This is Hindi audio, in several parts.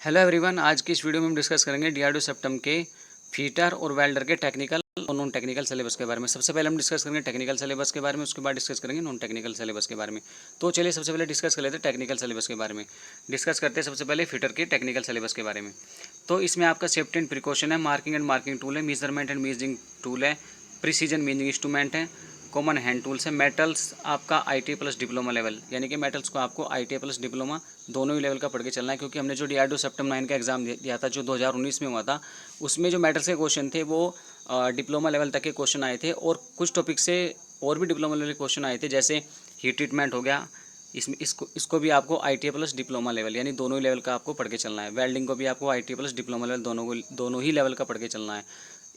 हेलो एवरीवन, आज की इस वीडियो में हम डिस्कस करेंगे डीआरडीओ सेप्टम के फीटर और वेल्डर के टेक्निकल और नॉन टेक्निकल सिलेबस के बारे में। सबसे पहले हम डिस्कस करेंगे टेक्निकल सिलेबस के बारे में, उसके बाद डिस्कस करेंगे नॉन टेक्निकल सिलेबस के बारे में। तो चलिए सबसे पहले डिस्कस कर लेते हैं टेक्निकल सिलेबस के बारे में। डिस्कस करते हैं सबसे पहले फीटर के टेक्निकल सिलेबस के बारे में। तो इसमें आपका सेफ्टी एंड प्रिकॉशन है, मार्किंग एंड मार्किंग टूल है, मेजरमेंट एंड मेजरिंग टूल है, प्रिसीजन मेजरिंग इंस्ट्रूमेंट है, कॉमन हैंड टूल्स है, मेटल्स आपका आईटीआई प्लस डिप्लोमा लेवल, यानी कि मेटल्स को आपको आईटीआई प्लस डिप्लोमा दोनों ही लेवल का पढ़ के चलना है। क्योंकि हमने जो डीआरडीओ सेप्टम 9 का एग्जाम दिया था जो 2019 में हुआ था, उसमें जो मेटल्स के क्वेश्चन थे वो डिप्लोमा लेवल तक के क्वेश्चन आए थे, और कुछ टॉपिक से और भी डिप्लोमा लेवल के क्वेश्चन आए थे, जैसे हीट ट्रीटमेंट हो गया। इसमें इसको भी आपको आईटीआई प्लस डिप्लोमा लेवल यानी दोनों ही लेवल का आपको पढ़ के चलना है। वेल्डिंग को भी आपको आईटीआई प्लस डिप्लोमा लेवल दोनों ही लेवल का पढ़ के चलना है।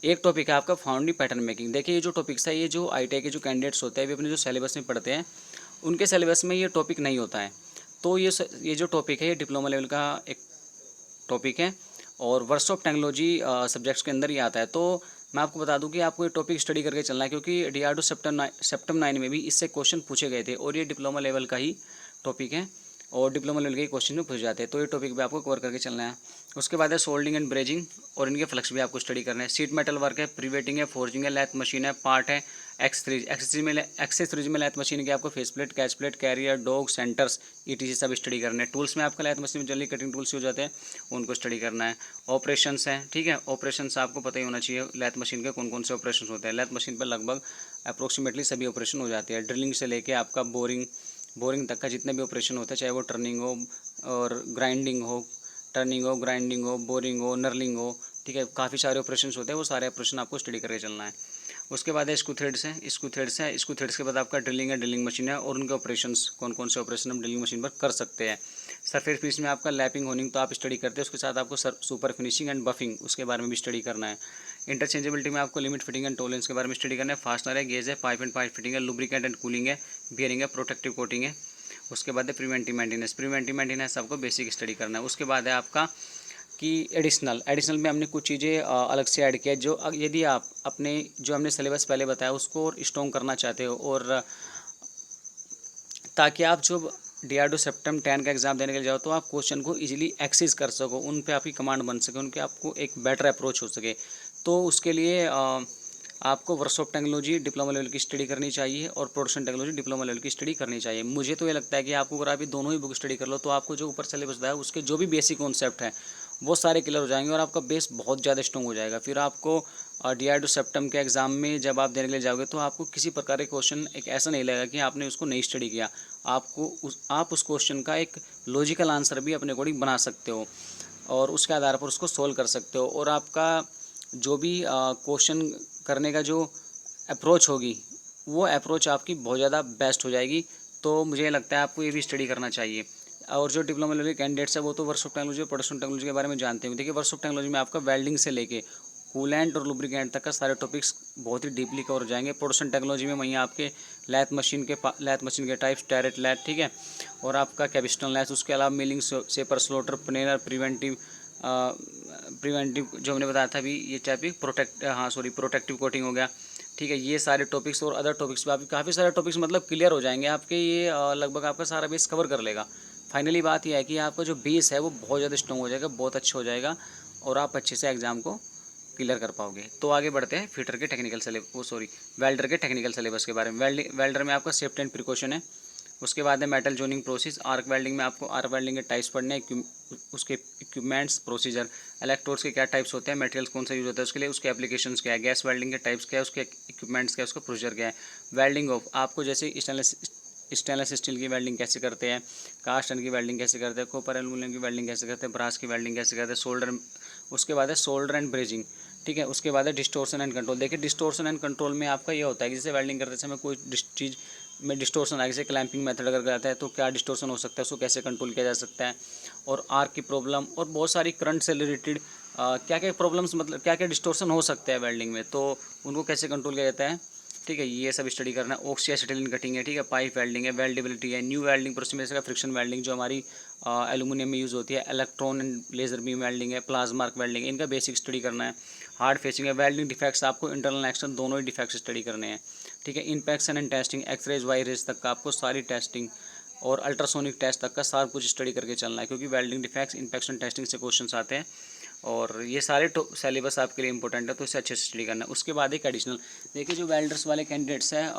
एक टॉपिक है आपका फाउंडिंग पैटर्न मेकिंग। देखिए ये जो टॉपिक्स है, ये जो आईटीआई के जो कैंडिडेट्स होते हैं वे अपने जो सिलेबस में पढ़ते हैं, उनके सिलेबस में ये टॉपिक नहीं होता है। तो ये जो टॉपिक है ये डिप्लोमा लेवल का एक टॉपिक है, और वर्क्स ऑफ टेक्नोलॉजी सब्जेक्ट्स के अंदर ही आता है। तो मैं आपको बता दूं कि आपको ये टॉपिक स्टडी करके चलना है, क्योंकि डीआरडीओ सेप्टम 9 में भी इससे क्वेश्चन पूछे गए थे, और ये डिप्लोमा लेवल का ही टॉपिक है, और डिप्लोमा लेवल के क्वेश्चन में पूछ जाते हैं। तो ये टॉपिक भी आपको कवर करके चलना है। उसके बाद है सोल्डिंग एंड ब्रेजिंग, और इनके फ्लक्स भी आपको स्टडी करना है। सीट मेटल वर्क है, प्रीवेटिंग है, फोर्जिंग है, लैथ मशीन है, पार्ट है, एक्सेसरीज में लैथ मशीन की आपको face plate, catch plate, carrier, dog, centres, etc सब स्टडी करने हैं। टूल्स में आपका लैथ मशीन में जनरली कटिंग टूल्स हो जाते हैं, उनको स्टडी करना है। ऑपरेशंस हैं, ठीक है, ऑपरेशंस आपको पता ही होना चाहिए लैथ मशीन के कौन कौन से ऑपरेशन होते हैं। लैथ मशीन पर लगभग अप्रोक्सीमेटली सभी ऑपरेशन हो जाते हैं, ड्रिलिंग से लेके आपका बोरिंग तक का जितने भी ऑपरेशन होते हैं, चाहे वो टर्निंग हो और ग्राइंडिंग हो, बोरिंग हो, नर्लिंग हो, ठीक है, काफ़ी सारे ऑपरेशंस होते हैं, वो सारे ऑपरेशन आपको स्टडी करके चलना है। उसके बाद है स्क्रू थ्रेड्स के बाद आपका ड्रिलिंग मशीन है, और उनके ऑपरेशंस कौन कौन से ऑपरेशन हम ड्रिलिंग मशीन पर कर सकते हैं। सरफेस फिनिश में आपका लैपिंग होनिंग तो आप स्टडी करते हैं, उसके साथ आपको सुपर फिनिशिंग एंड बफिंग उसके बारे में भी स्टडी करना है। इंटरचेंजेबिलिटी में आपको लिमिट फिटिंग एंड टॉलरेंस के बारे में स्टडी करना है। फास्टनर है, गेज है, पाइप एंड पाइप फिटिंग है, लुब्रिकेंट एंड कूलिंग है, बियरिंग है, प्रोटेक्टिव कोटिंग है। उसके बाद है प्रिवेंटिव मेंटेनेंस आपको बेसिक स्टडी करना है। उसके बाद है आपका कि एडिशनल में हमने कुछ चीज़ें अलग से ऐड किया, जो यदि आप अपने जो हमने सिलेबस पहले बताया उसको और स्ट्रॉन्ग करना चाहते हो, और ताकि आप जो डीआरडीओ सेप्टम 10 का एग्ज़ाम देने के लिए जाओ तो आप क्वेश्चन को इजीली एक्सेस कर सको, उन पे आपकी कमांड बन सके, उन पे आपको एक बेटर अप्रोच हो सके। तो उसके लिए आपको works of technology diploma level की स्टडी करनी चाहिए, और प्रोडक्शन टेक्नोलॉजी डिप्लोमा लेवल की स्टडी करनी चाहिए। मुझे तो ये लगता है कि आपको अगर आप ये दोनों ही बुक स्टडी कर लो तो आपको जो ऊपर सिलेबस बताया उसके जो भी बेसिक कॉन्सेप्ट हैं वो सारे क्लियर हो जाएंगे, और आपका बेस बहुत ज़्यादा स्ट्रॉन्ग हो जाएगा। फिर आपको डीआरडीओ सेप्टम के एग्ज़ाम में जब आप देने के लिए जाओगे तो आपको किसी प्रकार के क्वेश्चन एक ऐसा नहीं लगेगा कि आपने उसको नहीं स्टडी किया। आप उस क्वेश्चन का एक लॉजिकल आंसर भी अपने अकॉर्डिंग बना सकते हो, और उसके आधार पर उसको सोल्व कर सकते हो, और आपका जो भी क्वेश्चन करने का जो अप्रोच होगी वो अप्रोच आपकी बहुत ज़्यादा बेस्ट हो जाएगी। तो मुझे लगता है आपको ये भी स्टडी करना चाहिए। और जो डिप्लोमा लेवल के कैंडिडेट्स है वो तो वर्क्स ऑफ टेक्नोलॉजी और प्रोडक्शन टेक्नोलॉजी के बारे में जानते हैं। देखिए वर्क्स ऑफ टेक्नोलॉजी में आपका वेल्डिंग से लेके कूलेंट और लुब्रिकेंट तक का सारे टॉपिक्स बहुत ही डीपली कवर हो जाएंगे। प्रोडक्शन टेक्नोलॉजी में वहीं आपके लैथ मशीन के टाइप्स, टैरेट लैथ, ठीक है, और आपका कैपिस्टन लैथ, उसके अलावा milling, shaper, slaughter, planar, preventive जो हमने बताया था अभी ये टॉपिक प्रोटेक्टिव कोटिंग हो गया, ठीक है। ये सारे टॉपिक्स और अदर टॉपिक्स भी आपके काफ़ी सारे टॉपिक्स मतलब क्लियर हो जाएंगे आपके, ये लगभग आपका सारा बेस कवर कर लेगा। फाइनली बात यह है कि आपका जो बेस है वो बहुत ज़्यादा स्ट्रॉन्ग हो जाएगा, बहुत अच्छा हो जाएगा, और आप अच्छे से एग्ज़ाम को क्लियर कर पाओगे। तो आगे बढ़ते हैं फिटर के टेक्निकल वेल्डर के टेक्निकल सिलेबस के बारे में। वेल्डर में आपका सेफ्टी एंड प्रिकॉशन है। उसके बाद है metal zoning process. Arc welding में आपको आर्क वेल्डिंग के टाइप्स पढ़ने हैं, उसके इक्विपमेंट्स, प्रोसीजर, इलेक्ट्रोड्स के क्या टाइप्स होते हैं, मटेरियल्स कौन सा यूज होता है उसके लिए, उसके एप्लीकेशंस क्या है, गैस वेल्डिंग के टाइप्स क्या है, उसके इक्विपमेंट्स क्या है, उसका प्रोसीजर क्या है। वेल्डिंग ऑफ आपको जैसे स्टेनलेस स्टील की वेल्डिंग कैसे करते हैं, कास्ट आयरन की वेल्डिंग कैसे करते हैं, कॉपर एल्यूमिनियम की वेल्डिंग कैसे करते हैं, ब्रास की वेल्डिंग कैसे करते हैं, सोल्डर। उसके बाद है सोल्डर एंड ब्रेजिंग, ठीक है। उसके बाद है डिस्टोर्शन एंड कंट्रोल। देखिए डिस्टोर्शन एंड कंट्रोल में आपका ये होता है कि जैसे वेल्डिंग करते समय कोई चीज़ में डिस्टोर्शन आ, जैसे क्लैंपिंग मेथड अगर आता है तो क्या डिस्टोर्शन हो सकता है, उसको कैसे कंट्रोल किया जा सकता है, और आर्क की प्रॉब्लम और बहुत सारी करंट से रिलेटेड क्या क्या प्रॉब्लम्स, मतलब क्या क्या डिस्टोर्शन हो सकते हैं वेल्डिंग में, तो उनको कैसे कंट्रोल किया जाता है, ठीक है, ये सब स्टडी करना है। ऑक्सी एसिटिलीन कटिंग है, ठीक है, पाइप वेल्डिंग है, वेल्डेबिलिटी है, न्यू वेल्डिंग प्रोसेस में फ्रिक्शन वेल्डिंग जो हमारी एल्यूमिनियम में यूज़ होती है, electron and laser beam welding है, प्लाज्मा आर्क वेल्डिंग है, इनका बेसिक स्टडी करना है। हार्ड फेसिंग है, वेल्डिंग डिफेक्ट्स आपको इंटरनल एक्सटर्नल दोनों ही डिफेक्ट्स स्टडी करने हैं, ठीक है। Inspection and testing, X rays Y rays तक का आपको सारी टेस्टिंग और अल्ट्रासोनिक टेस्ट तक का सारा कुछ स्टडी करके चलना है, क्योंकि वेल्डिंग डिफेक्ट्स इंस्पेक्शन टेस्टिंग से क्वेश्चंस आते हैं और ये सारे सिलेबस आपके लिए इंपॉर्टेंट है, तो इसे अच्छे से स्टडी करना है। उसके बाद एक एडिशनल, देखिए जो वेल्डर्स वाले कैंडिडेट्स हैं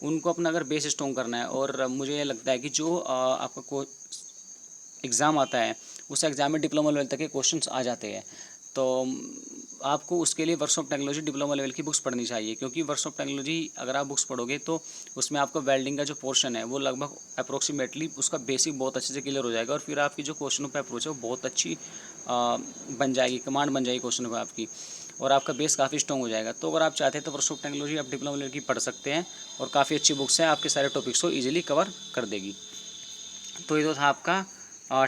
उनको अपना अगर बेस स्ट्रॉन्ग करना है, और मुझे ये लगता है कि जो आपका एग्ज़ाम आता है उस एग्ज़ाम में डिप्लोमा लेवल तक के क्वेश्चंस आ जाते हैं, तो आपको उसके लिए वर्कशॉप टेक्नोलॉजी डिप्लोमा लेवल की बुक्स पढ़नी चाहिए, क्योंकि वर्कशॉप टेक्नोलॉजी अगर आप बुक्स पढ़ोगे तो उसमें आपको वेल्डिंग का जो पोर्शन है वो लगभग अप्रोक्सीमेटली उसका बेसिक बहुत अच्छे से क्लियर हो जाएगा, और फिर आपकी जो क्वेश्चनों पे अप्रोच है वो बहुत अच्छी बन जाएगी, कमांड बन जाएगी क्वेश्चनों पर आपकी, और आपका बेस काफ़ी स्ट्रॉन्ग हो जाएगा। तो अगर आप चाहते हैं तो वर्कशॉप टेक्नोलॉजी आप डिप्लोमा लेवल की पढ़ सकते हैं, और काफ़ी अच्छी बुक्स हैं, आपके सारे टॉपिक्स को ईजिली कवर कर देगी। तो ये तो था आपका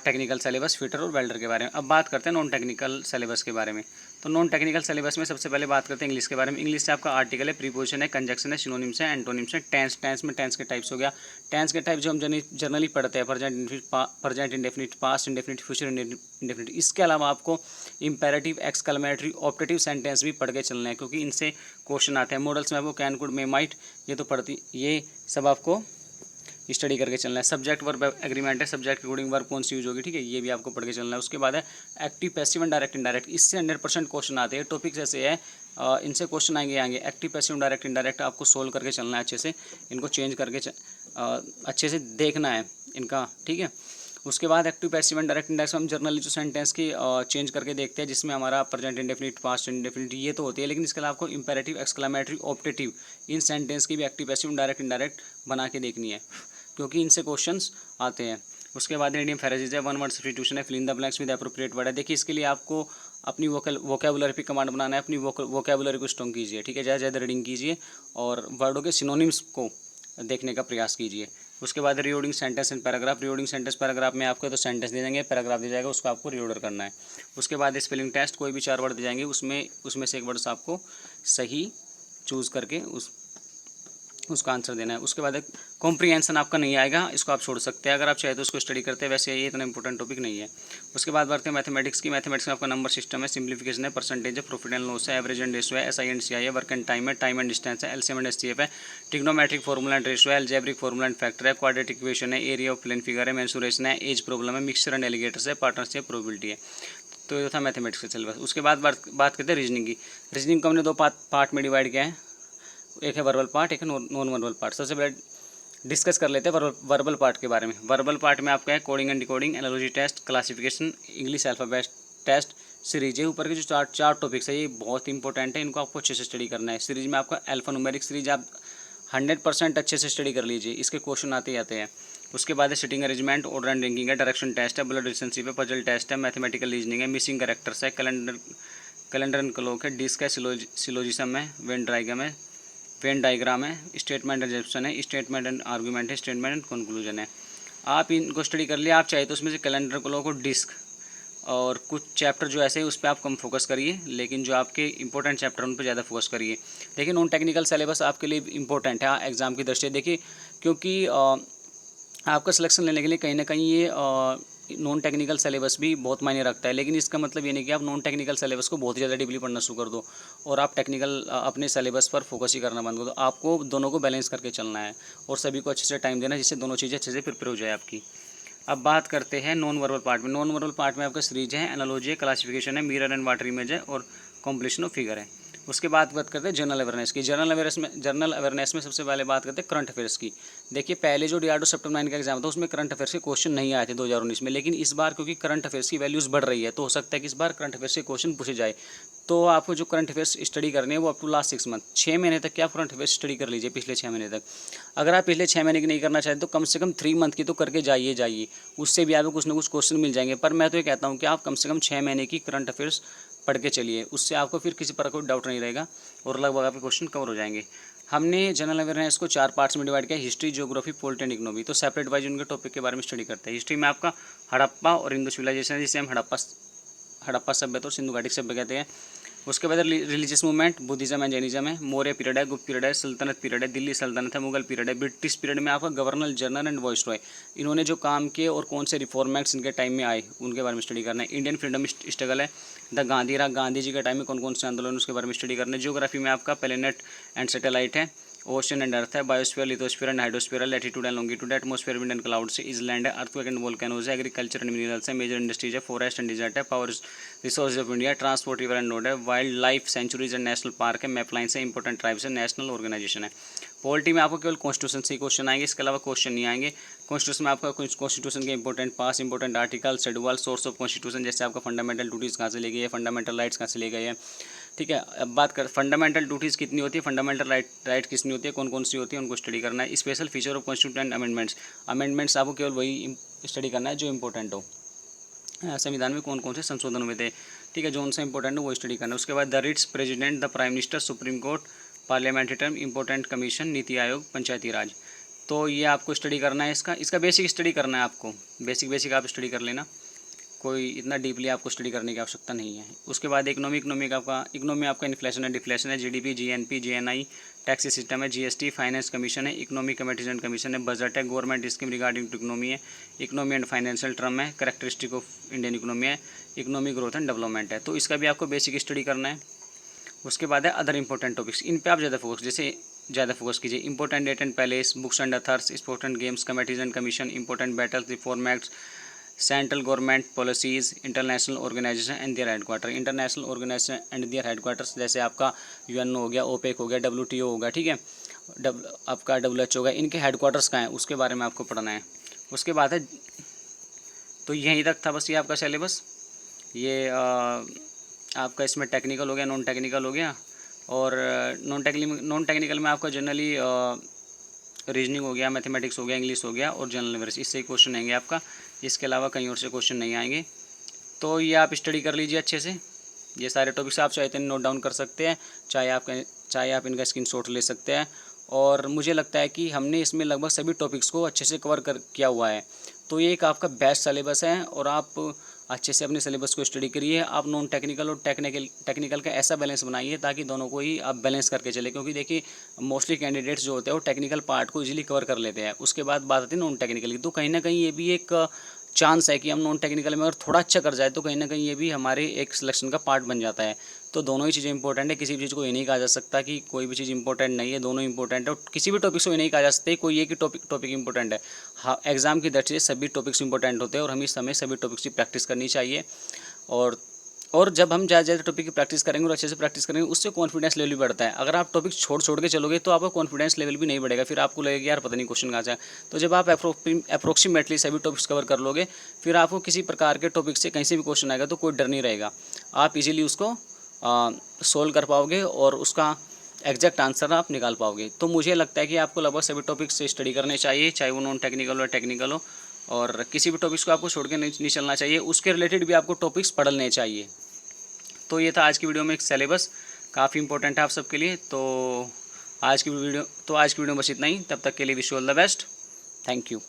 टेक्निकल सिलेबस फिटर और वेल्डर के बारे में। अब बात करते हैं नॉन टेक्निकल सिलेबस के बारे में। तो नॉन टेक्निकल सिलेबस में सबसे पहले बात करते हैं इंग्लिश के बारे में। इंग्लिश से आपका आर्टिकल है, प्रीपोजिशन है, कंजक्शन है, सिनोनिम्स है, एंटोनिम्स है, टेंस। टेंस में टेंस के टाइप्स हो गया। टेंस के टाइप जो हम जनरली पढ़ते हैं, present indefinite, past indefinite, future indefinite. इसके अलावा आपको इंपेरेटिव, एक्सक्लेमेटरी, ऑप्टेटिव सेंटेंस भी पढ़ के चलना है, क्योंकि इनसे क्वेश्चन आते हैं। मॉडल्स में आपको कैन, कुड, मे, माइट, ये तो पढ़ती, ये सब आपको स्टडी करके चलना है। सब्जेक्ट वर्ब एग्रीमेंट है, सब्जेक्ट के अकॉर्डिंग वर्ब कौन सी यूज होगी, ठीक है, ये भी आपको पढ़ के चलना है। उसके बाद है active, passive and direct, indirect. इससे 100% क्वेश्चन आते हैं, टॉपिक्स ऐसे है इनसे क्वेश्चन आएंगे। एक्टिव, पैसिव, डायरेक्ट, इनडायरेक्ट आपको सोल्व करके चलना है अच्छे से, इनको चेंज करके अच्छे से देखना है इनका, ठीक है। उसके बाद active, passive and direct, indirect हम जर्नली जो सेंटेंस की चेंज करके देखते हैं, जिसमें हमारा प्रेजेंट इंडेफिनिट, पास्ट इंडेफिनिट ये तो होती है, लेकिन इसके अलावा आपको इंपेरेटिव, एक्सक्लेमेटरी, ऑप्टेटिव, इन सेंटेंस की भी एक्टिव, पैसिव, डायरेक्ट, इनडायरेक्ट बना के देखनी है, क्योंकि इनसे क्वेश्चंस आते हैं। उसके बाद इडियम फ्रेजेस है, वन वर्ड सब्स्टिट्यूशन है, fill in the blanks with appropriate word है। देखिए इसके लिए आपको अपनी वोकैबुलरी पे कमांड बनाना है, अपनी वोकैबुलरी को स्ट्रॉन्ग कीजिए, ठीक है, ज़्यादा ज़्यादा रीडिंग कीजिए और वर्डों के सिनोनिम्स को देखने का प्रयास कीजिए। उसके बाद reordering sentence and paragraph. Reordering sentence paragraph में आपको तो सेंटेंस दे देंगे, पैराग्राफ दिया जाएगा, उसको आपको रीऑर्डर करना है। उसके बाद स्पेलिंग टेस्ट, कोई भी 4 वर्ड दिए जाएंगे, उसमें से एक वर्ड्स आपको सही चूज़ करके उसका आंसर देना है। उसके बाद एक कॉम्प्रीहेंशन आपका नहीं आएगा, इसको आप छोड़ सकते हैं, अगर आप चाहे तो उसको स्टडी करते हैं, वैसे ये इतना इंपॉर्टेंट टॉपिक नहीं है। उसके बाद बढ़ते हैं मैथमेटिक्स की। मैथमेटिक्स में आपका नंबर सिस्टम है, सिंप्लीफिकेशन है, परसेंटेज है, प्रॉफिट एंड लॉस है, एवरेज एंड रेशियो है, एसआई एंड सीआई है, वर्क एंड टाइम है, टाइम एंड डिस्टेंस है, एलसीएम एंड एचसीएफ है, ट्रिग्नोमेट्रिक फॉर्मूला एंड रेशियो है, अलजेब्रिक फॉर्मूला एंड फैक्टर है, क्वाड्रेटिक इक्वेशन है, एरिया ऑफ प्लेन फिगर है, मेंसुरेशन है, एज प्रॉब्लम है, मिक्सचर एंड एलिगेटर्स है, पार्टनरशिप, प्रोबेबिलिटी है। तो ये था मैथमेटिक्स का सिलेबस। उसके बाद बात करते हैं रीजनिंग की। रीजनिंग को हमने 2 पार्ट में डिवाइड किया है, एक है वर्बल पार्ट, एक है नॉन वर्बल पार्ट। सबसे पहले डिस्कस कर लेते हैं वर्बल पार्ट के बारे में। वर्बल पार्ट में आपका है coding and decoding, analogy test, classification, English alphabet test, series. ये ऊपर के जो चार टॉपिक्स है ये बहुत इंपॉर्टेंट है, इनको आपको अच्छे से स्टडी करना है। सीरीज में आपका अल्फ़ान्यूमेरिक सीरीज आप 100% अच्छे से स्टडी कर लीजिए, इसके क्वेश्चन आते ही आते हैं। उसके बाद है sitting arrangement, order and ranking है, डायरेक्शन टेस्ट है, ब्लड रिलेशनशिप है, पजल टेस्ट है, मैथमेटिकल रीजनिंग है, मिसिंग कैरेक्टर्स है, कैलेंडर एंड क्लॉक है, डिस्क है, सिलोजिज्म है, वेन डायग्राम है, स्टेटमेंट एंड एग्जेप्शन है, स्टेटमेंट एंड आर्गूमेंट है, स्टेटमेंट एंड कंक्लूजन है। आप इनको स्टडी कर लिए। आप चाहे तो उसमें से कैलेंडर, क्लॉक और डिस्क और कुछ चैप्टर जो ऐसे हैं उस पर आप कम फोकस करिए, लेकिन जो आपके इंपॉर्टेंट चैप्टर उन पर ज़्यादा फोकस करिए। देखिए नॉन टेक्निकल सिलेबस आपके लिए इंपॉर्टेंट है एग्ज़ाम की दृष्टि से। देखिए क्योंकि आपका सिलेक्शन लेने के लिए कहीं ना कहीं ये नॉन टेक्निकल सिलेबस भी बहुत मायने रखता है, लेकिन इसका मतलब ये नहीं कि आप नॉन टेक्निकल सिलेबस को बहुत ज़्यादा डीपली पढ़ना शुरू कर दो और आप टेक्निकल अपने सिलेबस पर फोकस ही करना बंद कर दो। आपको दोनों को बैलेंस करके चलना है और सभी को अच्छे से टाइम देना, जिससे दोनों चीज़ें अच्छे से प्रिपेयर हो जाए आपकी। अब बात करते हैं नॉन वर्बल पार्ट में। नॉन वर्बल पार्ट में आपका सीरीज है, एनालॉजी है, क्लासिफिकेशन है, मिरर एंड वाटर इमेज है और कॉम्प्लीशन ऑफ फिगर है। उसके बाद बात करते हैं जनरल अवेयरनेस की। जनरल अवेयरनेस में सबसे पहले बात करते हैं करंट अफेयर्स की। देखिए पहले जो DRDO सेप्टेम्बर 9 का एग्जाम था उसमें करंट अफेयर्स के क्वेश्चन नहीं आए थे 2019 में, लेकिन इस बार क्योंकि करंट अफेयर्स की वैल्यूज़ बढ़ रही है तो हो सकता है कि इस बार करंट अफेयर्स के क्वेश्चन पूछे जाए। तो आपको जो करंट अफेयर्स स्टडी करने हैं वो अप टू लास्ट 6 मंथ, 6 महीने तक क्या करंट अफेयर्स स्टडी कर लीजिए, पिछले 6 महीने तक। अगर आप पिछले 6 महीने की नहीं करना चाहते तो कम से कम 3 मंथ की तो करके जाइए, उससे भी आपको कुछ ना कुछ क्वेश्चन मिल जाएंगे। पर मैं तो ये कहता हूँ कि आप कम से कम 6 महीने की करंट अफेयर्स पढ़ के चलिए, उससे आपको फिर किसी पर कोई डाउट नहीं रहेगा और लगभग आपके क्वेश्चन कवर हो जाएंगे। हमने जनरल अवेयरनेस को 4 पार्ट्स में डिवाइड किया, history, geography, polity and economy. तो सेपरेट वाइज उनके टॉपिक के बारे में स्टडी करते हैं। हिस्ट्री में आपका हड़प्पा और इंडो सिविलाइजेशन, जिसे हम हड़प्पा सभ्यता और सिंधु घाटी सभ्यता कहते हैं। उसके बाद religious movement, Buddhism and Jainism है, मौर्य पीरियड है, गुप्त पीरियड है, सल्तनत पीरियड है, दिल्ली सल्तनत है, मुगल पीरियड है, ब्रिटिश पीरियड में आपका गवर्नर जनरल एंड वाइसरॉय, इन्होंने जो काम किए और कौन से रिफॉर्म एक्ट्स इनके टाइम में आए उनके बारे में स्टडी करना है। इंडियन फ्रीडम स्ट्रगल है, द गांधी जी के टाइम में कौन कौन से आंदोलन उसके बारे में स्टडी करना है। ज्योग्राफी में आपका प्लेनेट एंड सैटेलाइट है ओशन एंड अर्थ है, biosphere, lithosphere and hydrosphere, latitude and longitude, atmosphere, wind and clouds, island है, अर्थक्वेक एंड वोल्केनोज है, एग्रीकल्चर एंड मिनरल्स है, मेजर इंडस्ट्रीज है, फॉरेस्ट एंड डिजर्ट है, power resources of India, transport, river and road है, wild life sanctuaries and national park है, मैपलाइंस है, इंपॉर्टेंट ट्राइब्स है, नेशनल ऑर्गेनाइजेशन है। पॉलिटी में आपको केवल कॉन्स्टिट्यूशन से क्वेश्चन आएंगे, इसके अलावा क्वेश्चन नहीं आएंगे। कॉन्स्टिट्यूशन में आपका कुछ कॉन्स्टिट्यूशन के important pass, important article, schedule, source of constitution, जैसे आपका फंडामेंटल ड्यूटीज़ कहाँ से ली गई है, फंडामेंटल राइट्स कहाँ से ली गई है। ठीक है, अब बात कर फंडामेंटल ड्यूटीज़ कितनी होती है, फंडामेंटल राइट कितनी होती है, कौन कौन सी होती है, उनको स्टडी करना है। Special feature of constitution amendments आपको केवल वही स्टडी करना है जो इंपॉर्टेंट हो। संविधान में कौन कौन से संशोधन हुए थे, ठीक है, जो उनसे इंपॉर्टेंट है वो स्टडी करना है। उसके बाद the writs, president, the prime minister, supreme court, parliamentary term, important commission, NITI Aayog, पंचायती राज। तो ये आपको स्टडी करना है, इसका बेसिक स्टडी करना है आपको, बेसिक आप स्टडी कर लेना, कोई इतना डीपली आपको स्टडी करने की आवश्यकता नहीं है। उसके बाद इकोनॉमी आपका इन्फ्लेशन है, डिफ्लेशन है, GDP, GNP, GNI, tax system है, जीएसटी, फाइनेंस कमीशन है, इकोनॉमिक कमेटीजन कमीशन है, बजट है, government scheme regarding to economy है, इकोनॉमी एंड फाइनेंशियल टर्म है, कैरेक्टरिस्टिक ऑफ इंडियन इकोनॉमी है, इकोनॉमिक ग्रोथ एंड डेवलपमेंट है। तो इसका भी आपको बेसिक स्टडी करना है। उसके बाद है अदर इंपॉर्टेंट टॉपिक्स, इन पे आप ज़्यादा फोकस कीजिए। Important date and palace, books and authors, important games, committees and commission, important battles, reform acts, central government policies, international organisation and their headquarter, international organisation and their headquarters, जैसे आपका यूएनओ हो गया, ओपेक हो गया, WTO होगा, ठीक है, आपका WHO होगा, इनके हेडक्वार्टर्स कहाँ हैं उसके बारे में आपको पढ़ना है। उसके बाद है, तो यहीं तक था बस ये आपका सिलेबस। ये आपका इसमें टेक्निकल हो गया, नॉन टेक्निकल हो गया, और नॉन टेक्निकल में आपका जनरली रीजनिंग हो गया, मैथमेटिक्स हो गया, इंग्लिश हो गया और जनरल नॉलेज, इससे ही क्वेश्चन आएंगे आपका, इसके अलावा कहीं और से क्वेश्चन नहीं आएंगे। तो ये आप स्टडी कर लीजिए अच्छे से, ये सारे टॉपिक्स आप चाहे तो नोट डाउन कर सकते हैं, चाहे आप इनका स्क्रीनशॉट ले सकते हैं। और मुझे लगता है कि हमने इसमें लगभग सभी टॉपिक्स को अच्छे से कवर किया हुआ है। तो ये एक आपका बेस्ट सिलेबस है और आप अच्छे से अपने सिलेबस को स्टडी करिए। आप नॉन टेक्निकल और टेक्निकल का ऐसा बैलेंस बनाइए ताकि दोनों को ही आप बैलेंस करके चले, क्योंकि देखिए मोस्टली कैंडिडेट्स जो होते हैं वो टेक्निकल पार्ट को इजीली कवर कर लेते हैं, उसके बाद बात आती है नॉन टेक्निकल की। तो कहीं ना कहीं ये भी एक चांस है कि हम नॉन टेक्निकल में अगर थोड़ा अच्छा कर जाए तो कहीं ना कहीं ये भी हमारे एक सिलेक्शन का पार्ट बन जाता है। तो दोनों ही चीज़ें इंपॉर्टेंट है, किसी भी चीज़ को ये नहीं कहा जा सकता कि कोई भी चीज़ इंपॉर्टेंट नहीं है, दोनों इंपॉर्टेंट है। और किसी भी टॉपिक को ये नहीं कहा जा सकता कोई एक ही टॉपिक इंपॉर्टेंट है। हाँ, एग्जाम की दृष्टि से सभी टॉपिक्स इंपॉर्टेंट होते हैं और हमें सभी टॉपिक्स की प्रैक्टिस करनी चाहिए। और जब हम ज़्यादा टॉपिक की प्रैक्टिस करेंगे और अच्छे से प्रैक्टिस करेंगे उससे कॉन्फिडेंस लेवल भी बढ़ता है। अगर आप टॉपिक छोड़ के चलोगे तो आपका कॉन्फिडेंस लेवल भी नहीं बढ़ेगा, फिर आपको लगेगा यार पता नहीं क्वेश्चन कहाँ से है। तो जब आप अप्रोक्सीमेटली सभी टॉपिक्स कवर कर लोगे फिर आपको किसी प्रकार के टॉपिक से कहीं से भी क्वेश्चन आएगा तो कोई डर नहीं रहेगा, आप इजीली उसको सोल्व कर पाओगे और उसका एग्जैक्ट आंसर आप निकाल पाओगे। तो मुझे लगता है कि आपको लगभग सभी टॉपिक्स से स्टडी करने चाहिए, चाहे वो नॉन टेक्निकल हो टेक्निकल हो, और किसी भी टॉपिक्स को आपको छोड़ के नहीं चलना चाहिए, उसके रिलेटेड भी आपको टॉपिक्स पढ़ लेने चाहिए। तो ये था आज की वीडियो में एक सिलेबस, काफ़ी इंपॉर्टेंट है आप सबके लिए। तो आज की वीडियो में बस इतना ही, तब तक के लिए wish you all the best, thank you.